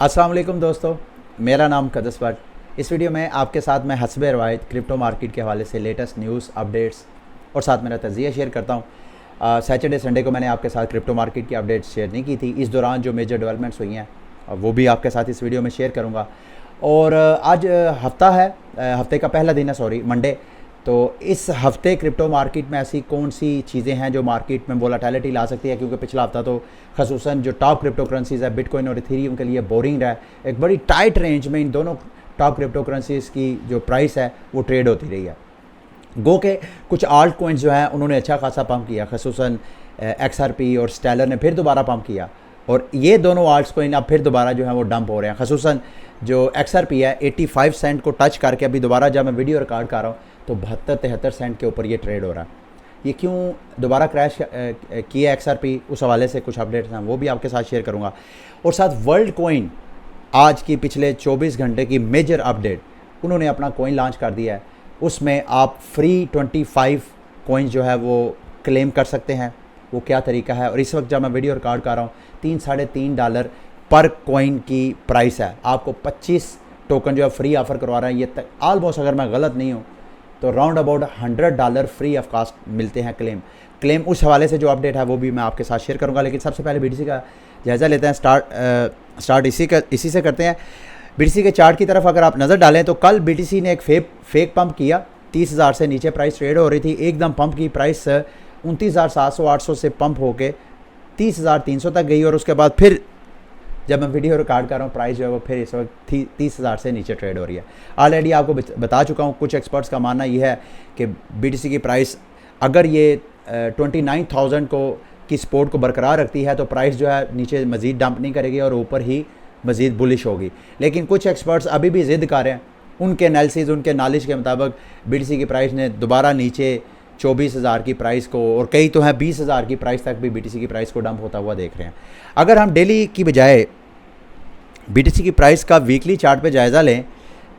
अस्सलाम वालेकुम दोस्तों, मेरा नाम कदस भट्ट। इस वीडियो में आपके साथ मैं हस्ब रवायत क्रिप्टो मार्केट के हवाले से लेटेस्ट न्यूज़ अपडेट्स और साथ मेरा तजिया शेयर करता हूँ। सैटरडे संडे को मैंने आपके साथ क्रिप्टो मार्केट की अपडेट्स शेयर नहीं की थी। इस दौरान जो मेजर डेवलपमेंट्स हुई हैं वो भी आपके साथ इस वीडियो में शेयर करूँगा। और आज हफ्ता है, हफ्ते का पहला दिन है, सॉरी मंडे। तो इस हफ्ते क्रिप्टो मार्केट में ऐसी कौन सी चीज़ें हैं जो मार्केट में वोलेटिलिटी ला सकती है, क्योंकि पिछला हफ्ता तो खसूसन जो टॉप क्रिप्टो करेंसीज है बिटकॉइन और इथेरियम के लिए बोरिंग रहा है। एक बड़ी टाइट रेंज में इन दोनों टॉप क्रिप्टो करेंसीज की जो प्राइस है वो ट्रेड होती रही है। गो के कुछ आल्ट कॉइन्स जो हैं उन्होंने अच्छा खासा पंप किया, खसूसन XRP और स्टेलर ने फिर दोबारा पंप किया और ये दोनों आल्ट कॉइन अब फिर दोबारा जो है वो डंप हो रहे हैं। खसूसन जो XRP है 85 सेंट को टच करके अभी दोबारा जब मैं वीडियो रिकॉर्ड कर रहा हूँ तो 72-73 सेंट के ऊपर ये ट्रेड हो रहा है। ये क्यों दोबारा क्रैश किया XRP, उस हवाले से कुछ अपडेट्स हैं वो भी आपके साथ शेयर करूँगा। और साथ वर्ल्ड कॉइन आज की पिछले 24 घंटे की मेजर अपडेट, उन्होंने अपना कॉइन लॉन्च कर दिया है। उसमें आप फ्री 25 कॉइन जो है वो क्लेम कर सकते हैं। वो क्या तरीका है, और इस वक्त जब मैं वीडियो रिकॉर्ड कर रहा हूँ $3-3.5 पर कॉइन की प्राइस है। आपको 25 टोकन जो है फ्री ऑफ़र करवा रहे हैं। ये तक ऑलमोस्ट, अगर मैं गलत नहीं हूँ तो round about $100 free of cost मिलते हैं क्लेम। उस हवाले से जो अपडेट है वो भी मैं आपके साथ शेयर करूंगा। लेकिन सबसे पहले BTC का जायज़ा लेते हैं। स्टार्ट इसी से करते हैं। BTC के चार्ट की तरफ अगर आप नज़र डालें तो कल BTC ने एक फेक पंप किया। 30,000 से नीचे प्राइस ट्रेड हो रही थी, एकदम पंप की प्राइस 29,700-800 से पंप होके 30,300 तक गई और उसके बाद फिर जब मैं वीडियो रिकॉर्ड कर रहा हूँ प्राइस जो है वो फिर इस वक्त 30,000 से नीचे ट्रेड हो रही है। ऑलरेडी आपको बता चुका हूँ, कुछ एक्सपर्ट्स का मानना यह है कि BTC की प्राइस अगर ये 29,000 की सपोर्ट को बरकरार रखती है तो प्राइस जो है नीचे मज़ीद डंप नहीं करेगी और ऊपर ही मज़ीद बुलिश होगी। लेकिन कुछ एक्सपर्ट्स अभी भी ज़िद कर रहे हैं, उनके एनालिसिस, उनके नॉलेज के मुताबिक BTC की प्राइस ने दोबारा नीचे 24,000 की प्राइस को, और कई तो हैं 20,000 की प्राइस तक भी BTC की प्राइस को डंप होता हुआ देख रहे हैं। अगर हम डेली की बजाय BTC की प्राइस का वीकली चार्ट पे जायज़ा लें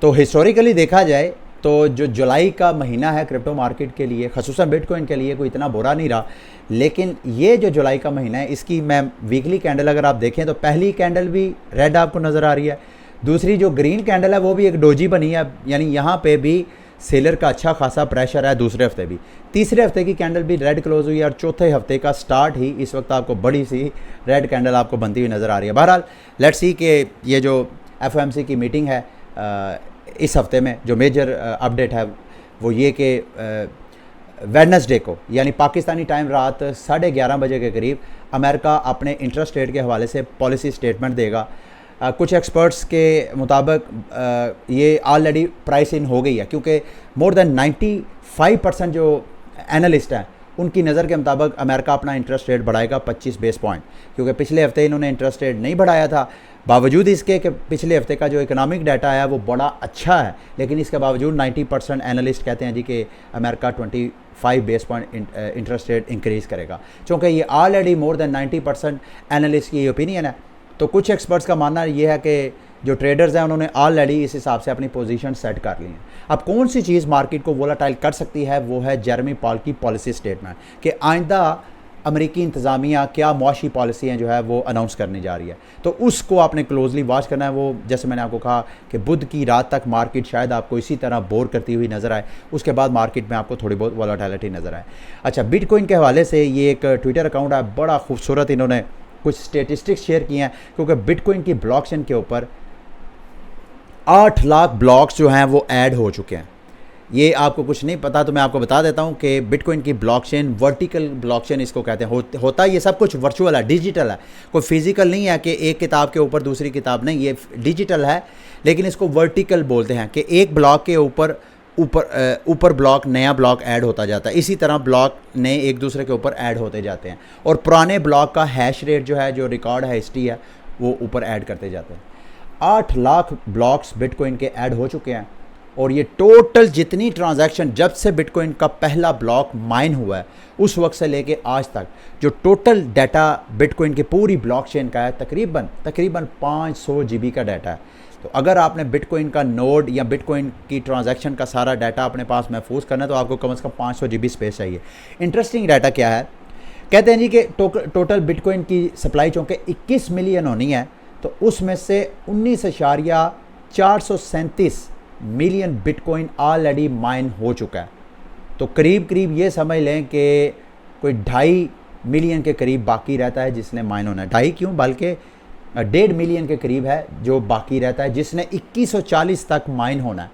तो हिस्टोरिकली देखा जाए तो जो जुलाई का महीना है क्रिप्टो मार्केट के लिए, खसूसन बिटकॉइन के लिए, कोई इतना बुरा नहीं रहा। लेकिन ये जो जुलाई का महीना है इसकी मैं वीकली कैंडल अगर आप देखें तो पहली कैंडल भी रेड आपको नज़र आ रही है, दूसरी जो ग्रीन कैंडल है वो भी एक डोजी बनी है, यानी यहाँ पे भी सेलर का अच्छा खासा प्रेशर है। दूसरे हफ्ते भी, तीसरे हफ्ते की कैंडल भी रेड क्लोज हुई है और चौथे हफ्ते का स्टार्ट ही इस वक्त आपको बड़ी सी रेड कैंडल आपको बनती हुई नज़र आ रही है। बहरहाल लेट्स सी कि ये जो FOMC की मीटिंग है इस हफ्ते में जो मेजर अपडेट है वो ये कि वेडनेसडे को, यानी पाकिस्तानी टाइम रात 11:30 बजे के करीब अमेरिका अपने इंटरेस्ट रेट के हवाले से पॉलिसी स्टेटमेंट देगा। कुछ एक्सपर्ट्स के मुताबिक ये ऑलरेडी प्राइस इन हो गई है, क्योंकि मोर देन 95% जो एनालिस्ट हैं उनकी नज़र के मुताबिक अमेरिका अपना इंटरेस्ट रेट बढ़ाएगा 25 बेस पॉइंट, क्योंकि पिछले हफ्ते इन्होंने इंटरेस्ट रेट नहीं बढ़ाया था। बावजूद इसके कि पिछले हफ्ते का जो इकोनॉमिक डाटा है वो बड़ा अच्छा है, लेकिन इसके बावजूद 90% एनालिस्ट कहते हैं जी कि America 25 base point interest rate increase करेगा। चूँकि ये ऑलरेडी मोर देन 90% एनालिस्ट की ओपिनियन है, तो कुछ एक्सपर्ट्स का मानना ये है कि जो ट्रेडर्स हैं उन्होंने ऑलरेडी इस हिसाब से अपनी पोजीशन सेट कर ली है। अब कौन सी चीज़ मार्केट को वोलेटाइल कर सकती है, वो है जेरेमी पावल की पॉलिसी स्टेटमेंट कि आइंदा अमेरिकी इंतज़ामिया क्या मुआशी पॉलिसियाँ जो है वो अनाउंस करने जा रही है। तो उसको आपने क्लोजली वॉच करना है। वो जैसे मैंने आपको कहा कि बुध की रात तक मार्केट शायद आपको इसी तरह बोर करती हुई नज़र आए, उसके बाद मार्केट में आपको थोड़ी बहुत वोलेटिलिटी नज़र आए। अच्छा, बिटकॉइन के हवाले से ये एक ट्विटर अकाउंट है, बड़ा खूबसूरत इन्होंने कुछ स्टेटिस्टिक्स शेयर किए हैं, क्योंकि बिटकॉइन की ब्लॉकचेन के ऊपर 8 लाख ब्लॉक्स जो हैं वो ऐड हो चुके हैं। ये आपको कुछ नहीं पता तो मैं आपको बता देता हूँ कि बिटकॉइन की ब्लॉकचेन वर्टिकल ब्लॉकचेन इसको कहते हैं। होता ये सब कुछ वर्चुअल है, डिजिटल है, कोई फिजिकल नहीं है कि एक किताब के ऊपर दूसरी किताब नहीं, ये डिजिटल है। लेकिन इसको वर्टिकल बोलते हैं कि एक ब्लॉक के ऊपर ब्लॉक, नया ब्लॉक ऐड होता जाता है। इसी तरह ब्लॉक नए एक दूसरे के ऊपर ऐड होते जाते हैं और पुराने ब्लॉक का हैश रेट जो है, जो रिकॉर्ड है, हिस्ट्री है, वो ऊपर ऐड करते जाते हैं। 8 लाख ब्लॉक्स बिटकॉइन के ऐड हो चुके हैं और ये टोटल जितनी ट्रांजैक्शन जब से बिटकॉइन का पहला ब्लॉक माइन हुआ है उस वक्त से लेके आज तक जो टोटल डाटा बिटकॉइन की पूरी ब्लॉकचेन का है तकरीबन 500 GB का डाटा है। तो अगर आपने बिटकॉइन का नोड या बिटकॉइन की ट्रांजैक्शन का सारा डाटा अपने पास महफूज करना है तो आपको कम से कम 500 GB स्पेस चाहिए। इंटरेस्टिंग डाटा क्या है, कहते हैं जी कि टोटल बिटकॉइन की सप्लाई चूँकि 21 मिलियन होनी है तो उसमें से 19,437 मिलियन बिटकॉइन ऑलरेडी माइन हो चुका है। तो करीब करीब ये समझ लें कि कोई 2.5 मिलियन के करीब बाकी रहता है जिसने माइन होना है। 2.5 क्यों, बल्कि 1.5 मिलियन के करीब है जो बाकी रहता है जिसने 2140 तक माइन होना है।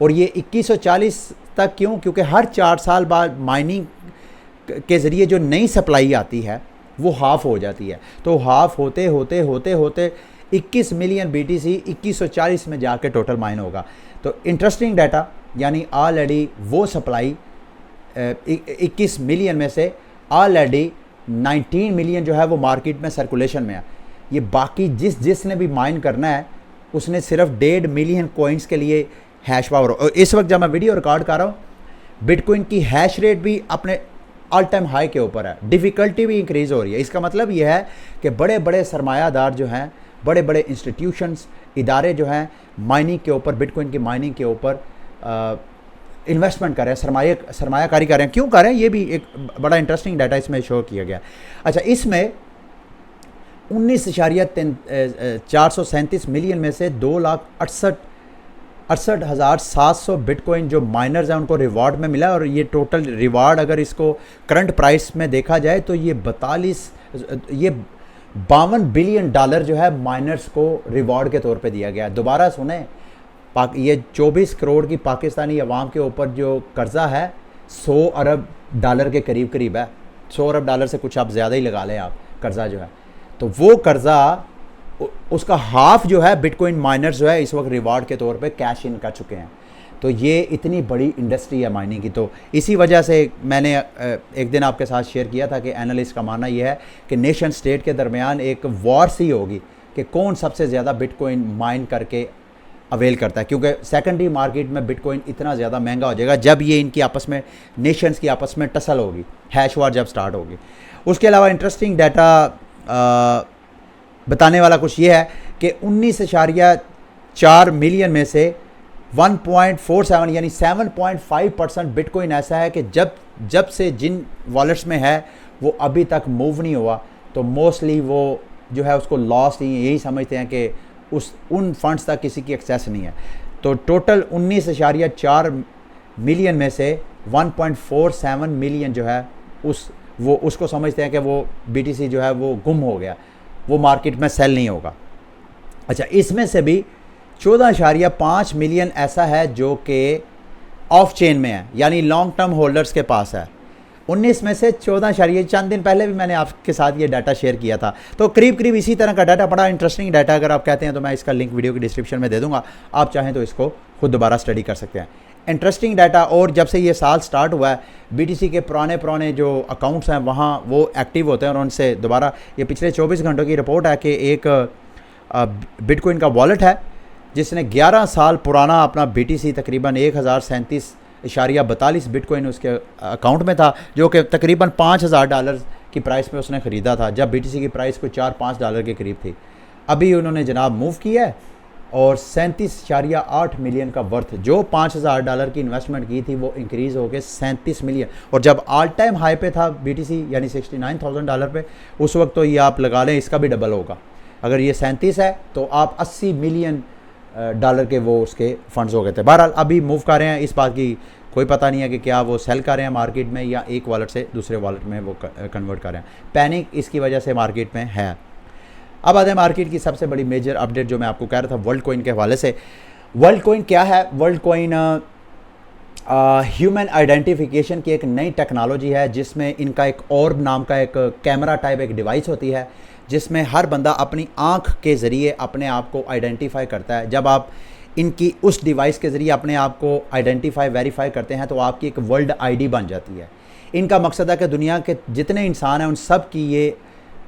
और ये 2140 तक क्यों, क्योंकि हर 4 साल बाद माइनिंग के ज़रिए जो नई सप्लाई आती है वो हाफ़ हो जाती है। तो हाफ़ होते होते होते होते 21 मिलियन BTC 2140 में जाके टोटल माइन होगा। तो इंटरेस्टिंग डाटा, यानी ऑलरेडी वो सप्लाई 21 मिलियन में से ऑलरेडी 19 मिलियन जो है वो मार्केट में सर्कुलेशन में है। ये बाकी जिसने भी माइन करना है उसने सिर्फ 1.5 मिलियन कॉइन्स के लिए हैश पावर। और इस वक्त जब मैं वीडियो रिकॉर्ड कर रहा हूँ, बिटकॉइन की हैश रेट भी अपने ऑल टाइम हाई के ऊपर है, डिफ़िकल्टी भी इंक्रीज़ हो रही है। इसका मतलब यह है कि बड़े बड़े सरमायादार जो हैं, बड़े बड़े इंस्टीट्यूशंस, इदारे जो हैं माइनिंग के ऊपर, बिटकॉइन की माइनिंग के ऊपर इन्वेस्टमेंट कर रहे हैं, सरमायाकारी कर रहे हैं। क्यों कर रहे हैं, ये भी एक बड़ा इंटरेस्टिंग डाटा इसमें शो किया गया। अच्छा, इसमें 19,437 मिलियन में से 2,68,700 बिटकॉइन जो माइनर्स हैं उनको रिवार्ड में मिला। और ये टोटल रिवार्ड अगर इसको करंट प्राइस में देखा जाए तो ये 52 बिलियन डॉलर जो है माइनर्स को रिवार्ड के तौर पे दिया गया। दोबारा सुने, ये 24 करोड़ की पाकिस्तानी अवाम के ऊपर जो कर्जा है 100 अरब डॉलर के करीब करीब है। 100 अरब डॉलर से कुछ आप ज़्यादा ही लगा लें आप कर्जा जो है। तो वो कर्जा, उसका हाफ जो है बिटकॉइन माइनर्स जो है इस वक्त रिवार्ड के तौर पे कैश इन कर चुके हैं। तो ये इतनी बड़ी इंडस्ट्री है माइनिंग की। तो इसी वजह से मैंने एक दिन आपके साथ शेयर किया था कि एनालिस्ट का मानना ये है कि नेशन स्टेट के दरमियान एक वॉर सी होगी कि कौन सबसे ज़्यादा बिटकॉइन माइन करके अवेल करता है, क्योंकि सेकेंडरी मार्केट में बिटकॉइन इतना ज़्यादा महंगा हो जाएगा जब ये इनकी आपस में, नेशंस की आपस में टसल होगी, हैश वार जब स्टार्ट होगी। उसके अलावा इंटरेस्टिंग डाटा बताने वाला कुछ ये है कि 19.4 मिलियन में से 1.47 यानी 7.5% बिटकॉइन ऐसा है कि जब से जिन वॉलेट्स में है वो अभी तक मूव नहीं हुआ। तो मोस्टली वो जो है उसको लॉस नहीं, यही समझते हैं कि उन फंड्स तक किसी की एक्सेस नहीं है। तो टोटल 19.4 मिलियन में से 1.47 मिलियन जो है उसको समझते हैं कि वो BTC जो है वो गुम हो गया, वो मार्केट में सेल नहीं होगा। अच्छा, इसमें से भी 14.5 मिलियन ऐसा है जो कि ऑफ चेन में है, यानी लॉन्ग टर्म होल्डर्स के पास है। 19 में से 14, चंद दिन पहले भी मैंने आपके साथ ये डाटा शेयर किया था। तो करीब करीब इसी तरह का डाटा, बड़ा इंटरेस्टिंग डाटा अगर आप कहते हैं तो मैं इसका लिंक वीडियो की डिस्क्रिप्शन में दे दूंगा, आप चाहें तो इसको खुद दोबारा स्टडी कर सकते हैं। Interesting data. और जब से ये साल स्टार्ट हुआ है BTC के पुराने जो अकाउंट्स हैं वहाँ वो एक्टिव होते हैं और उनसे दोबारा, ये पिछले 24 घंटों की रिपोर्ट है कि एक बिटकॉइन का वॉलेट है जिसने 11 साल पुराना अपना BTC तकरीबन 1037.42 बिटकॉइन उसके अकाउंट में था, जो कि तकरीबन $5,000 की प्राइस पे उसने ख़रीदा था जब BTC की प्राइस को $4-5 के करीब थी। अभी उन्होंने जनाब मूव किया है और 37.8 मिलियन का वर्थ, जो $5,000 की इन्वेस्टमेंट की थी वो इंक्रीज़ हो गए 37 मिलियन। और जब ऑल टाइम हाई पे था BTC यानी $69,000 पे, उस वक्त तो ये आप लगा लें इसका भी डबल होगा। अगर ये 37 है तो आप 80 मिलियन डॉलर के वो उसके फंड्स हो गए थे। बहरहाल अभी मूव कर रहे हैं, इस बात की कोई पता नहीं है कि क्या वो सेल कर रहे हैं मार्केट में या एक वॉलेट से दूसरे वॉलेट में वो कन्वर्ट कर रहे हैं। पैनिक इसकी वजह से मार्केट में है। अब आते हैं मार्केट की सबसे बड़ी मेजर अपडेट जो मैं आपको कह रहा था वर्ल्ड कॉइन के हवाले से। वर्ल्ड कॉइन क्या है? वर्ल्ड कॉइन ह्यूमन आइडेंटिफिकेशन की एक नई टेक्नोलॉजी है जिसमें इनका एक ऑर्ब नाम का एक कैमरा टाइप एक डिवाइस होती है जिसमें हर बंदा अपनी आँख के ज़रिए अपने आप को आइडेंटिफाई करता है। जब आप इनकी उस डिवाइस के ज़रिए अपने आप को आइडेंटिफाई वेरीफाई करते हैं तो आपकी एक वर्ल्ड आईडी बन जाती है। इनका मकसद है कि दुनिया के जितने इंसान हैं उन सब की ये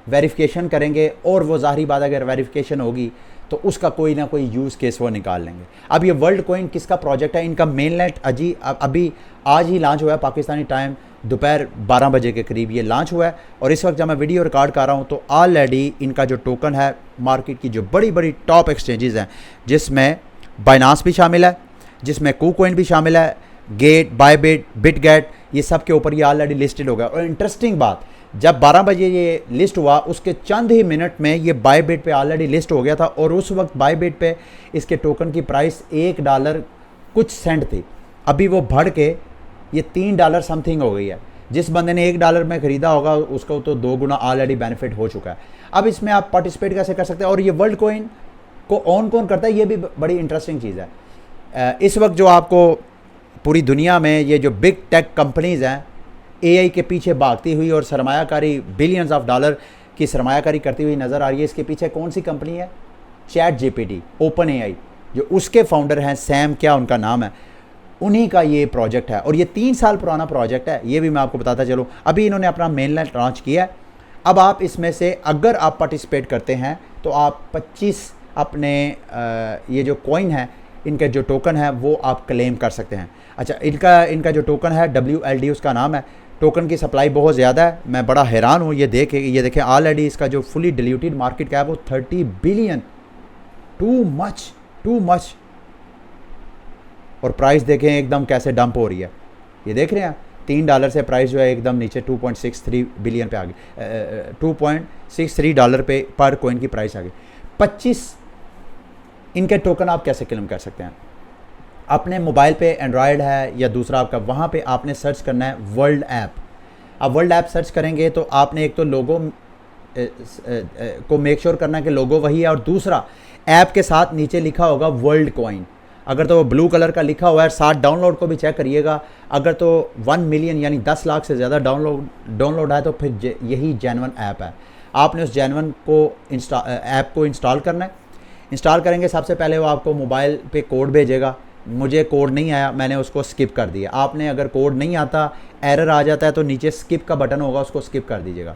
वेरिफिकेशन करेंगे और वो ज़ाहिरी बात अगर वेरिफिकेशन होगी तो उसका कोई ना कोई यूज़ केस वो निकाल लेंगे। अब ये वर्ल्ड कॉइन किसका प्रोजेक्ट है? इनका मेननेट अभी आज ही लॉन्च हुआ है, पाकिस्तानी टाइम दोपहर 12 बजे के करीब ये लॉन्च हुआ है। और इस वक्त जब मैं वीडियो रिकॉर्ड कर रहा हूँ तो ऑलरेडी इनका जो टोकन है मार्केट की जो बड़ी बड़ी टॉप एक्सचेंजेस हैं जिसमें बाइनांस भी शामिल है, जिसमें KuCoin भी शामिल है, गेट, बायबिट, बिटगेट, ये सब के ऊपर ये ऑलरेडी लिस्टेड हो गया। और इंटरेस्टिंग बात, जब 12 बजे ये लिस्ट हुआ उसके चंद ही मिनट में ये बायबिट पे ऑलरेडी लिस्ट हो गया था और उस वक्त बायबिट पे इसके टोकन की प्राइस $1 कुछ सेंट थी। अभी वो बढ़ के ये $3 समथिंग हो गई है। जिस बंदे ने $1 में ख़रीदा होगा उसको तो 2 गुना ऑलरेडी बेनिफिट हो चुका है। अब इसमें आप पार्टिसिपेट कैसे कर सकते हैं और ये वर्ल्ड कॉइन को ऑन कौन करता है, ये भी बड़ी इंटरेस्टिंग चीज़ है। इस वक्त जो आपको पूरी दुनिया में ये जो बिग टेक कंपनीज़ हैं AI के पीछे भागती हुई और सरमायाकारी बिलियंस ऑफ डॉलर की सरमायाकारी करती हुई नज़र आ रही है, इसके पीछे कौन सी कंपनी है? ChatGPT, OpenAI, जो उसके फाउंडर हैं सैम, क्या उनका नाम है, उन्हीं का ये प्रोजेक्ट है और ये 3 साल पुराना प्रोजेक्ट है। ये भी मैं आपको बताता चलूँ, अभी इन्होंने अपना मेनलाइन लॉन्च किया है। अब आप इसमें से अगर आप पार्टिसिपेट करते हैं तो आप 25 अपने ये जो कॉइन है, इनके जो टोकन है वो आप क्लेम कर सकते हैं। अच्छा, इनका जो टोकन है WLD उसका नाम है। टोकन की सप्लाई बहुत ज़्यादा है, मैं बड़ा हैरान हूँ ये देखें ऑलरेडी इसका जो फुली डिल्यूटेड मार्केट कैप वो 30 बिलियन, टू मच। और प्राइस देखें एकदम कैसे डंप हो रही है, ये देख रहे हैं $3 से प्राइस जो है एकदम नीचे 2.63 बिलियन पे आ गई, $2.63 पे पर कॉइन की प्राइस आ गई। 25 इनके टोकन आप कैसे क्लेम कर सकते हैं? अपने मोबाइल पे एंड्रॉयड है या दूसरा आपका, वहाँ पे आपने सर्च करना है वर्ल्ड ऐप। आप वर्ल्ड ऐप सर्च करेंगे तो आपने एक तो लोगो को मेक श्योर करना है कि लोगो वही है और दूसरा ऐप के साथ नीचे लिखा होगा वर्ल्ड कॉइन। अगर तो ब्लू कलर का लिखा हुआ है, साथ डाउनलोड को भी चेक करिएगा। अगर तो 1 मिलियन यानी 10 लाख से ज़्यादा डाउनलोड है तो फिर यही जेन्युइन ऐप है। आपने उस जेन्युइन ऐप को इंस्टॉल करना है। इंस्टॉल करेंगे सबसे पहले वो आपको मोबाइल पे कोड भेजेगा। मुझे कोड नहीं आया, मैंने उसको स्किप कर दिया। आपने अगर कोड नहीं आता, एरर आ जाता है तो नीचे स्किप का बटन होगा, उसको स्किप कर दीजिएगा।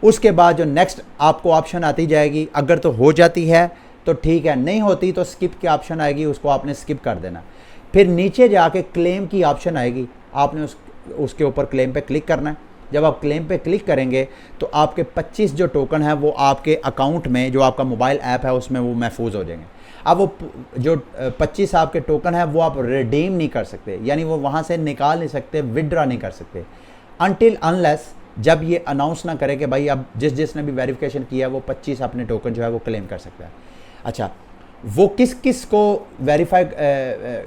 उसके बाद जो नेक्स्ट आपको ऑप्शन आती जाएगी, अगर तो हो जाती है तो ठीक है, नहीं होती तो स्किप की ऑप्शन आएगी, उसको आपने स्किप कर देना। फिर नीचे जाके क्लेम की ऑप्शन आएगी, आपने उसके ऊपर क्लेम पे क्लिक करना है। जब आप क्लेम पे क्लिक करेंगे तो आपके 25 जो टोकन है वो आपके अकाउंट में, जो आपका मोबाइल ऐप है उसमें वो महफूज हो जाएंगे। अब वो जो 25 आपके टोकन है वो आप रिडीम नहीं कर सकते, यानी वो वहाँ से निकाल नहीं सकते, विड्रॉ नहीं कर सकते अनटिल अनलेस जब ये अनाउंस ना करे कि भाई अब जिसने भी वेरिफिकेशन किया वो 25 अपने टोकन जो है वो क्लेम कर सकता है। अच्छा, वो किस किस को वेरीफाई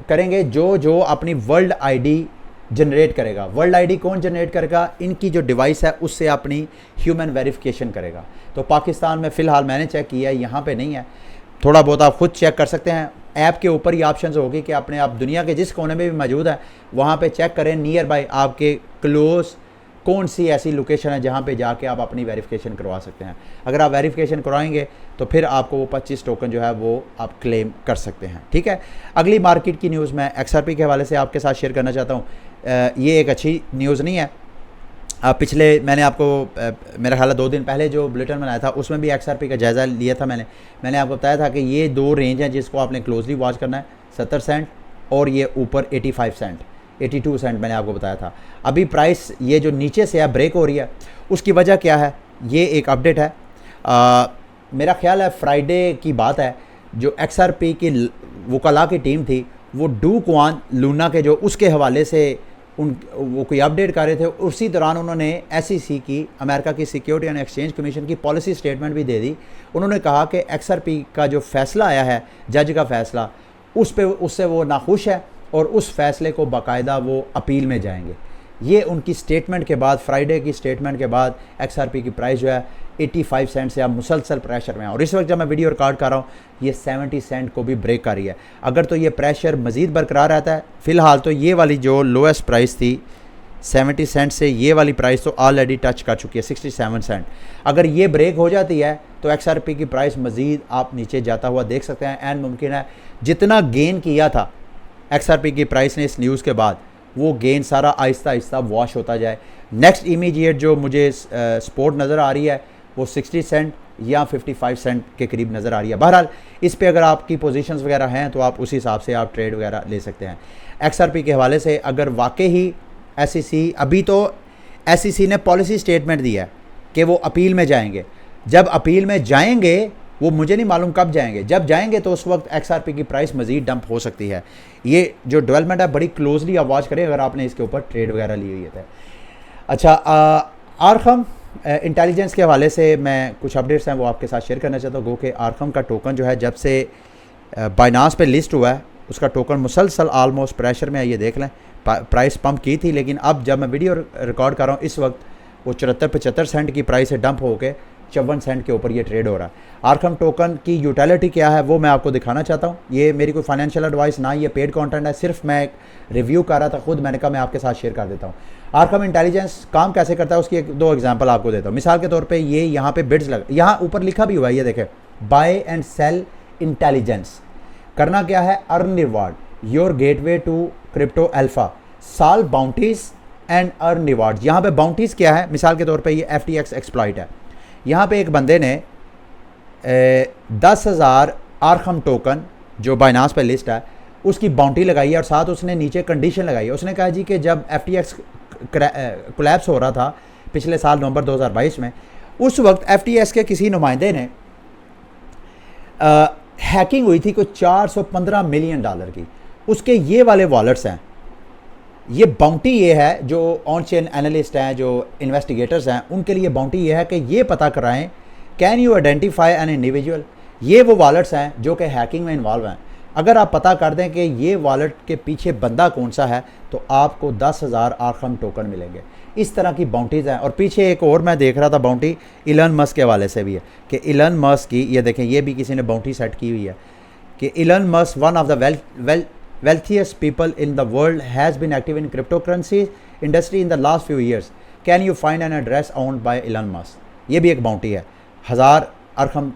करेंगे? जो अपनी वर्ल्ड आईडी जनरेट करेगा। वर्ल्ड आईडी कौन जनरेट करेगा? इनकी जो डिवाइस है उससे अपनी ह्यूमन वेरिफिकेशन करेगा। तो पाकिस्तान में फ़िलहाल मैंने चेक किया है, यहाँ पे नहीं है। थोड़ा बहुत आप खुद चेक कर सकते हैं, ऐप के ऊपर ही ऑप्शन होगी कि अपने आप दुनिया के जिस कोने में भी मौजूद है वहाँ पे चेक करें नियर बाय आपके क्लोज कौन सी ऐसी लोकेशन है जहाँ पे जाके आप अपनी वेरिफिकेशन करवा सकते हैं। अगर आप वेरिफिकेशन करवाएंगे तो फिर आपको वो 25 टोकन जो है वो आप क्लेम कर सकते हैं। ठीक है, अगली मार्केट की न्यूज़ मैं XRP के हवाले से आपके साथ शेयर करना चाहता हूँ। ये एक अच्छी न्यूज़ नहीं है। पिछले मैंने आपको मेरा ख्याल है 2 दिन पहले जो बुलेटिन बनाया था उसमें भी XRP का जायज़ा लिया था। मैंने आपको बताया था कि ये 2 रेंज हैं जिसको आपने क्लोजली वॉच करना है, 70 सेंट और ये ऊपर 85 सेंट, 82 सेंट मैंने आपको बताया था। अभी प्राइस ये जो नीचे से है ब्रेक हो रही है, उसकी वजह क्या है? ये एक अपडेट है, मेरा ख्याल है फ्राइडे की बात है। जो XRP की वकला की टीम थी वो डू क्वान लूना के जो उसके हवाले से वो कोई अपडेट कर रहे थे, उसी दौरान उन्होंने SEC की, अमेरिका की सिक्योरिटी एंड एक्सचेंज कमीशन की पॉलिसी स्टेटमेंट भी दे दी। उन्होंने कहा कि XRP का जो फैसला आया है, जज का फैसला, उससे वो नाखुश है और उस फैसले को बाकायदा वो अपील में जाएंगे। ये उनकी स्टेटमेंट के बाद, फ्राइडे की स्टेटमेंट के बाद XRP की प्राइस जो है 85 सेंट से अब मुसलसल प्रेशर में है और इस वक्त जब मैं वीडियो रिकॉर्ड कर रहा हूँ ये 70 सेंट को भी ब्रेक कर रही है। अगर तो ये प्रेशर मज़ीद बरकरार रहता है, फ़िलहाल तो ये वाली जो लोएस्ट प्राइस थी 70 सेंट से ये वाली प्राइस तो ऑलरेडी टच कर चुकी है 67 सेंट। अगर ये ब्रेक हो जाती है तो XRP की प्राइस मज़ीद आप नीचे जाता हुआ देख सकते हैं। एंड मुमकिन है जितना गेन किया था XRP की प्राइस ने इस न्यूज़ के बाद, वो गेन सारा आहिस्ता आहिस्ता वॉश होता जाए। नेक्स्ट इमीडिएट जो मुझे सपोर्ट नज़र आ रही है वो 60 सेंट या 55 सेंट के करीब नज़र आ रही है। बहरहाल इस पे अगर आपकी पोजीशंस वगैरह हैं तो आप उस हिसाब से आप ट्रेड वगैरह ले सकते हैं। XRP के हवाले से अगर वाकई ही SEC, अभी तो SEC ने पॉलिसी स्टेटमेंट दिया है कि वो अपील में जाएंगे। जब अपील में जाएंगे, वो मुझे नहीं मालूम कब जाएंगे, जब जाएंगे तो उस वक्त XRP की प्राइस मज़ीद डंप हो सकती है। ये जो डेवलपमेंट है बड़ी क्लोजली आप वॉच करें अगर आपने इसके ऊपर ट्रेड वगैरह ली हुई है। अच्छा, आरखम इंटेलिजेंस के हवाले से मैं कुछ अपडेट्स हैं वो आपके साथ शेयर करना चाहता हूँ। गो के आरकम का टोकन जो है जब से बाइनांस पे लिस्ट हुआ है उसका टोकन मुसलसल आलमोस्ट प्रेशर में है, ये देख लें। प्राइस पंप की थी, लेकिन अब जब मैं वीडियो रिकॉर्ड कर रहा हूँ इस वक्त वो 74-75 सेंट की प्राइस से डंप होकर 54 सेंट के ऊपर ये ट्रेड हो रहा है। आरकम टोकन की यूटिलिटी क्या है वो मैं आपको दिखाना चाहता हूँ। ये मेरी कोई फाइनेंशियल एडवाइस ना, ये पेड कंटेंट है, सिर्फ मैं एक रिव्यू कर रहा था खुद, मैंने कहा मैं आपके साथ शेयर कर देता हूँ। आरकम इंटेलिजेंस काम कैसे करता है उसकी एक दो एग्जांपल आपको देता हूँ। मिसाल के तौर पे ये यहाँ पे बिड्स लग, यहाँ ऊपर लिखा भी हुआ है, ये देखें, बाय एंड सेल इंटेलिजेंस। करना क्या है, earn reward your gateway to crypto alpha, solve bounties and earn reward. यहाँ पे बाउंटीज क्या है, मिसाल के तौर पे ये FTX एक्सप्लॉइट है। यहाँ पे एक बंदे ने 10,000 आरकम टोकन जो बाइनांस पे लिस्ट है उसकी बाउंटी लगाई है और साथ उसने नीचे कंडीशन लगाई है। उसने कहा जी कि जब FTX कोलैप्स हो रहा था पिछले साल नवंबर 2022 में, उस वक्त FTX के किसी नुमाइंदे ने हैकिंग हुई थी कोई $415 मिलियन की, उसके ये वाले वॉलेट्स हैं। ये बाउंटी ये है, जो ऑन चेन एनालिस्ट हैं, जो इन्वेस्टिगेटर्स हैं, उनके लिए बाउंटी ये है कि ये पता कराएं can you identify an individual. ये वो वॉलेट्स हैं जो कि हैकिंग में इन्वॉल्व हैं। अगर आप पता कर दें कि ये वॉलेट के पीछे बंदा कौन सा है तो आपको 10,000 आरकम टोकन मिलेंगे। इस तरह की बाउंटीज़ हैं। और पीछे एक और मैं देख रहा था बाउंटी इलन मस्क के हवाले से भी है कि इलन मस्क की, ये देखें, ये भी किसी ने बाउंटी सेट की हुई है कि Elon Musk one of the wealthiest people in the world has been active in cryptocurrency industry in the last few years. Can you find an address owned by Elon Musk? ये भी एक bounty है, 1000 Arkham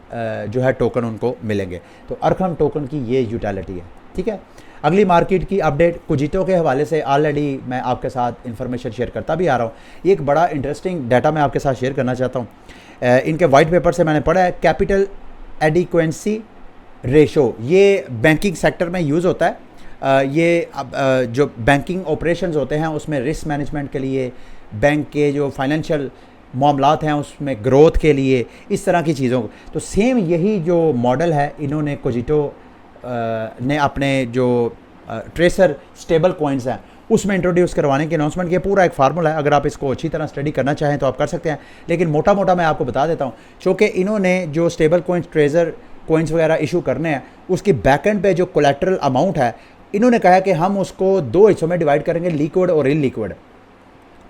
जो है token उनको मिलेंगे। तो Arkham token की ये यूटिलिटी है, ठीक है। अगली मार्केट की अपडेट कुजिटो के हवाले से ऑलरेडी मैं आपके साथ इन्फॉर्मेशन शेयर करता भी आ रहा हूँ। ये एक बड़ा इंटरेस्टिंग डाटा मैं आपके साथ शेयर करना चाहता हूँ। इनके वाइट पेपर से मैंने पढ़ा है, कैपिटल एडिक्वेंसी रेशो, ये बैंकिंग सेक्टर में यूज़ होता है। ये जो बैंकिंग ऑपरेशंस होते हैं उसमें रिस्क मैनेजमेंट के लिए, बैंक के जो फाइनेंशियल मामलात हैं उसमें ग्रोथ के लिए, इस तरह की चीज़ों को, तो सेम यही जो मॉडल है इन्होंने कोजिटो ने अपने जो ट्रेसर स्टेबल कॉइन्स हैं उसमें इंट्रोड्यूस करवाने की अनाउंसमेंट किया। पूरा एक फार्मूला है, अगर आप इसको अच्छी तरह स्टडी करना चाहें तो आप कर सकते हैं, लेकिन मोटा मोटा मैं आपको बता देता हूँ। चूँकि इन्होंने जो स्टेबल कॉइन्स, ट्रेजर कॉइन्स वगैरह इशू करने हैं, उसकी बैकएंड पे जो कोलेट्रल अमाउंट है, इन्होंने कहा कि हम उसको दो हिस्सों में डिवाइड करेंगे, लिक्विड और इनलिक्विड,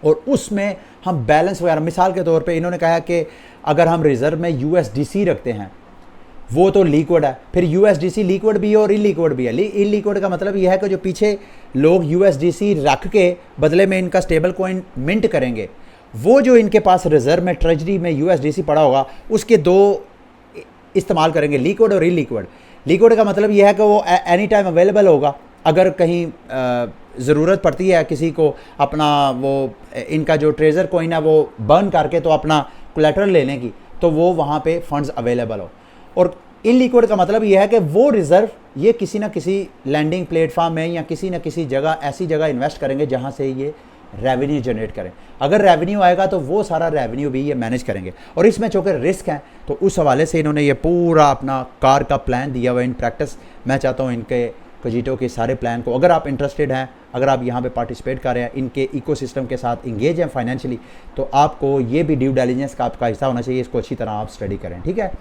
और उसमें हम बैलेंस वगैरह, मिसाल के तौर पे इन्होंने कहा कि अगर हम रिजर्व में USDC रखते हैं वो तो लिक्विड है, फिर USDC लिक्विड भी है और इनलिक्विड भी है। इनलिक्विड का मतलब यह है कि जो पीछे लोग USDC रख के बदले में इनका स्टेबल कॉइन मिंट करेंगे, वो जो इनके पास रिजर्व में ट्रेजरी में USDC पड़ा होगा उसके दो इस्तेमाल करेंगे, लिक्विड और इनलिक्विड। लिक्विड का मतलब यह है कि वो एनी टाइम अवेलेबल होगा, अगर कहीं ज़रूरत पड़ती है किसी को अपना वो इनका जो ट्रेजर कॉइन है वो बर्न करके तो अपना कोलेटरल लेने की, तो वो वहाँ पे फंड्स अवेलेबल हो। और इनलिक्विड का मतलब यह है कि वो रिज़र्व ये किसी ना किसी लैंडिंग प्लेटफॉर्म में या किसी ना किसी जगह, ऐसी जगह इन्वेस्ट करेंगे जहाँ से ये रेवेन्यू जनरेट करें। अगर रेवेन्यू आएगा तो वो सारा रेवेन्यू भी ये मैनेज करेंगे, और इसमें चूँकि रिस्क हैं तो उस हवाले से इन्होंने ये पूरा अपना कार का प्लान दिया हुआ इन प्रैक्टिस। मैं चाहता हूँ इनके कोजिटो के सारे प्लान को, अगर आप इंटरेस्टेड हैं, अगर आप यहाँ पे पार्टिसिपेट कर रहे हैं, इनके इकोसिस्टम के साथ इंगेज हैं फाइनेंशियली, तो आपको ये भी ड्यू डिलिजेंस का आपका हिस्सा होना चाहिए, इसको अच्छी तरह आप स्टडी करें, ठीक है।